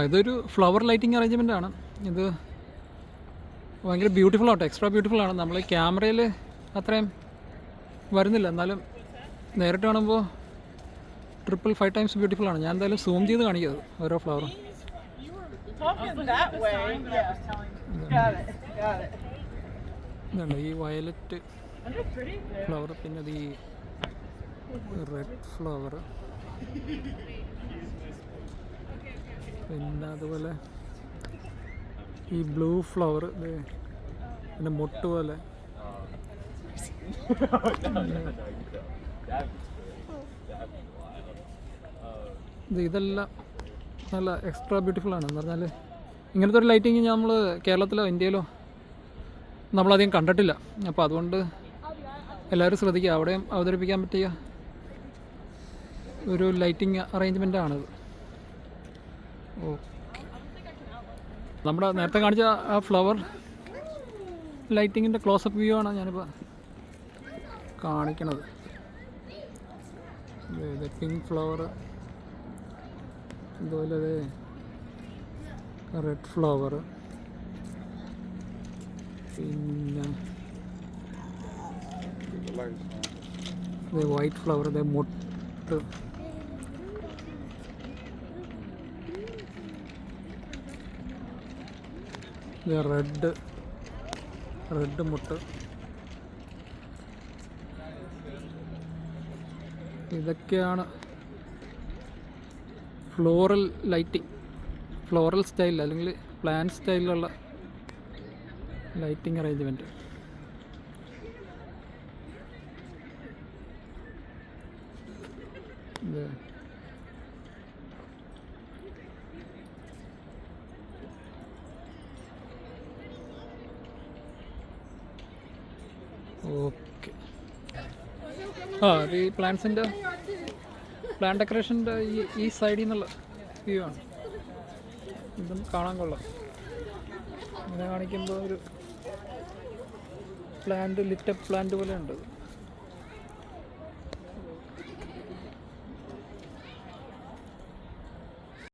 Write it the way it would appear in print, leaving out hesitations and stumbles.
ഇതൊരു flower lighting arrangement ആണ്. ഇത് ഭയങ്കര ബ്യൂട്ടിഫുൾ ആട്ടോ, എക്സ്ട്രാ ബ്യൂട്ടിഫുൾ ആണ്. നമ്മൾ ക്യാമറയിൽ അത്രയും വരുന്നില്ല, എന്നാലും നേരിട്ട് കാണുമ്പോൾ 5 ടൈംസ് ബ്യൂട്ടിഫുൾ ആണ്. ഞാൻ എന്തായാലും സൂം ചെയ്ത് കാണിക്കുന്നത് ഓരോ ഫ്ലവറും. ഇതാണ് ഈ വയലറ്റ് ഫ്ലവർ, പിന്നെ ഈ റെഡ് ഫ്ലവർ, പിന്നെ അതുപോലെ ഈ ബ്ലൂ ഫ്ലവർ, പിന്നെ മൊട്ട് പോലെ. ഇതെല്ലാം നല്ല എക്സ്ട്രാ ബ്യൂട്ടിഫുൾ ആണ്. എന്ന് പറഞ്ഞാൽ ഇങ്ങനത്തെ ഒരു ലൈറ്റിങ് നമ്മൾ കേരളത്തിലോ ഇന്ത്യയിലോ നമ്മളധികം കണ്ടിട്ടില്ല. അപ്പോൾ അതുകൊണ്ട് എല്ലാവരും ശ്രദ്ധിക്കുക, അവിടെയും അവതരിപ്പിക്കാൻ പറ്റിയ ഒരു ലൈറ്റിംഗ് അറേഞ്ച്മെൻ്റ് ആണിത്. ഓക്കെ, നമ്മുടെ നേരത്തെ കാണിച്ച ആ ഫ്ലവർ ലൈറ്റിങ്ങിൻ്റെ ക്ലോസപ്പ് വ്യൂ ആണ് ഞാനിപ്പോൾ കാണിക്കണത്. പിങ്ക് ഫ്ലവർ, അതുപോലെ റെഡ് ഫ്ലവർ, പിന്നെ വൈറ്റ് ഫ്ലവർ, മൊട്ട്, റെഡ് മുട്ട്. ഇതൊക്കെയാണ് ഫ്ലോറൽ ലൈറ്റിംഗ്, ഫ്ലോറൽ സ്റ്റൈൽ അല്ലെങ്കിൽ പ്ലാൻ സ്റ്റൈലിലുള്ള ലൈറ്റിംഗ് അറേഞ്ച്മെൻറ്റ്. ഓക്കെ, അത് ഈ പ്ലാന്റ്സിൻ്റെ പ്ലാന്റ് ഡെക്കറേഷൻ്റെ ഈ സൈഡിൽ നിന്നുള്ള വ്യൂ ആണ്. ഇതും കാണാൻ കൊള്ളാം. ഇങ്ങനെ കാണിക്കുമ്പോൾ ഒരു പ്ലാന്റ്, ലിറ്റപ്പ് പ്ലാന്റ് പോലെ ഉണ്ട്.